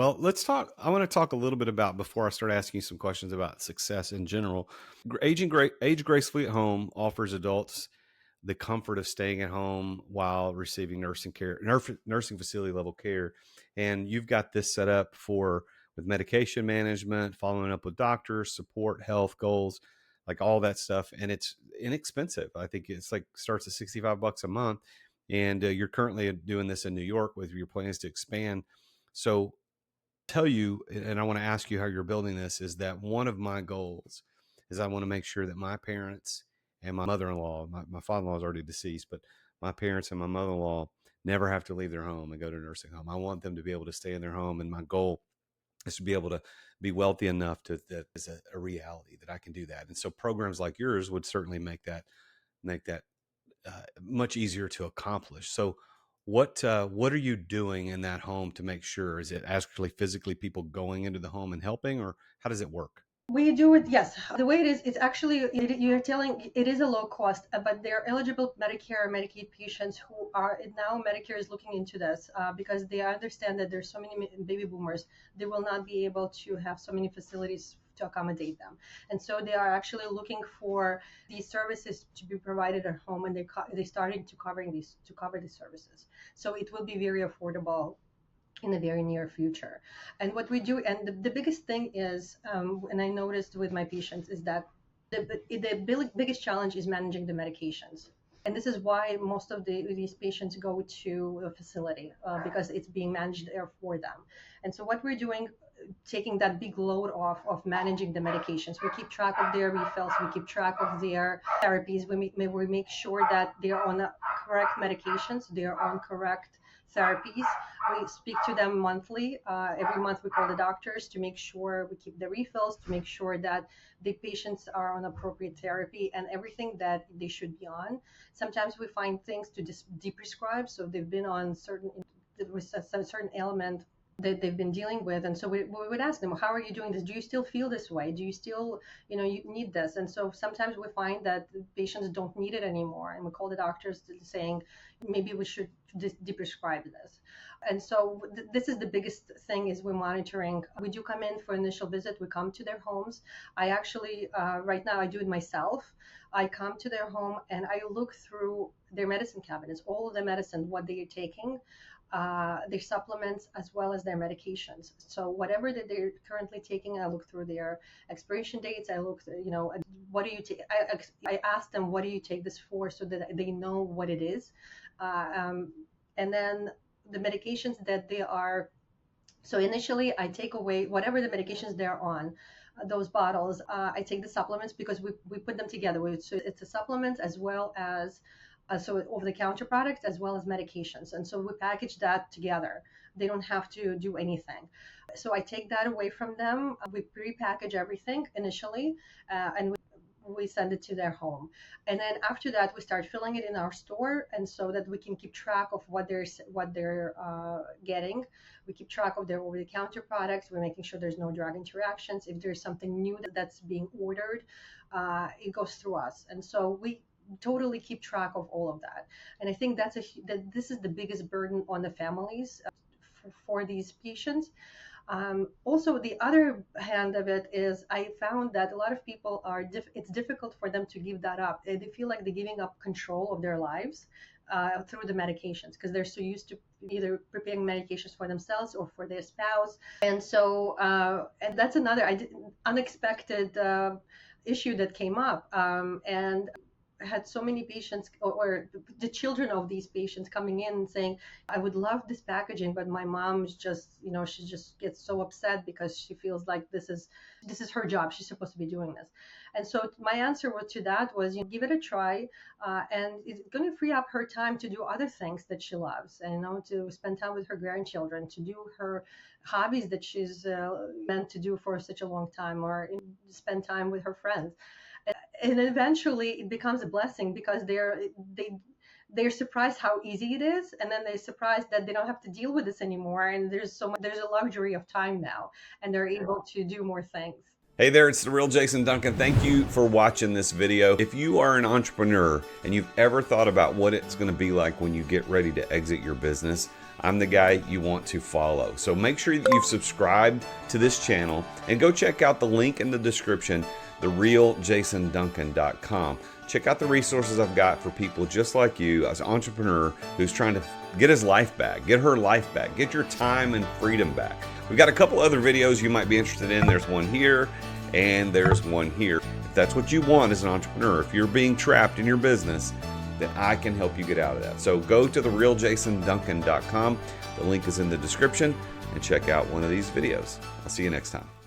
Well, let's talk. I want to talk a little bit about, before I start asking you some questions about success in general. Age gracefully at home offers adults the comfort of staying at home while receiving nursing care, nursing facility level care. And you've got this set up for with medication management, following up with doctors, support, health goals, like all that stuff. And it's inexpensive. I think it's like starts at $65 a month. And you're currently doing this in New York with your plans to expand. So tell you, and I want to ask you how you're building this, is that one of my goals is I want to make sure that my parents and my mother-in-law, my father-in-law is already deceased, but my parents and my mother-in-law never have to leave their home and go to a nursing home. I want them to be able to stay in their home. And my goal is to be able to be wealthy enough to, that is a reality that I can do that. And so programs like yours would certainly make that much easier to accomplish. So what are you doing in that home to make sure? Is it actually physically people going into the home and helping, or how does it work? We do it, yes. The way it is, it's actually, you're telling, it is a low cost, but they're eligible Medicare or Medicaid patients who are, now Medicare is looking into this because they understand that there's so many baby boomers, they will not be able to have so many facilities to accommodate them. And so they are actually looking for these services to be provided at home, and they started to cover these services. So it will be very affordable in the very near future. And what we do, and the biggest thing is, and I noticed with my patients, is that the biggest challenge is managing the medications. And this is why most of these patients go to a facility because it's being managed there for them. And so what we're doing, taking that big load off of managing the medications. We keep track of their refills, we keep track of their therapies, we make sure that they're on the correct medications, they're on correct therapies. We speak to them monthly. Every month we call the doctors to make sure we keep the refills, to make sure that the patients are on appropriate therapy and everything that they should be on. Sometimes we find things to just deprescribe, so they've been on some certain ailment that they've been dealing with, and so we would ask them, how are you doing this? Do you still feel this way? Do you still, you need this? And so sometimes we find that the patients don't need it anymore, and we call the doctors saying maybe we should deprescribe this. And so this is the biggest thing, is we're monitoring. We do come in for initial visit, we come to their homes. I actually right now I do it myself. I come to their home and I look through their medicine cabinets, all of the medicine, what they are taking, their supplements, as well as their medications. So whatever that they're currently taking, I look through their expiration dates. I look through, what do you take? I ask them, what do you take this for, so that they know what it is. And then the medications that they are. So initially, I take away whatever the medications they're on. Those bottles, I take the supplements because we put them together. So it's a supplements as well as so over-the-counter products as well as medications, and so we package that together. They don't have to do anything. So I take that away from them. We pre-package everything initially, and we send it to their home. And then after that, we start filling it in our store, and so that we can keep track of what they're getting. We keep track of their over-the-counter products. We're making sure there's no drug interactions. If there's something new that's being ordered, it goes through us, and so we totally keep track of all of that. And I think that this is the biggest burden on the families for these patients. Also, the other hand of it is, I found that a lot of people it's difficult for them to give that up. They feel like they're giving up control of their lives through the medications, because they're so used to either preparing medications for themselves or for their spouse. And so, and that's another unexpected issue that came up. And had so many patients, or the children of these patients, coming in and saying, I would love this packaging, but my mom's just, she just gets so upset because she feels like this is her job, she's supposed to be doing this. And so my answer to that was, give it a try, and it's going to free up her time to do other things that she loves, and to spend time with her grandchildren, to do her hobbies that she's meant to do for such a long time, or spend time with her friends. And eventually it becomes a blessing, because they're surprised how easy it is, and then they're surprised that they don't have to deal with this anymore, and there's a luxury of time now, and they're able to do more things. Hey there, it's the real Jason Duncan. Thank you for watching this video. If you are an entrepreneur and you've ever thought about what it's going to be like when you get ready to exit your business, I'm the guy you want to follow. So make sure that you've subscribed to this channel and go check out the link in the description, therealjasonduncan.com. Check out the resources I've got for people just like you, as an entrepreneur who's trying to get his life back, get her life back, get your time and freedom back. We've got a couple other videos you might be interested in. There's one here and there's one here. If that's what you want as an entrepreneur, if you're being trapped in your business, then I can help you get out of that. So go to therealjasonduncan.com. The link is in the description and check out one of these videos. I'll see you next time.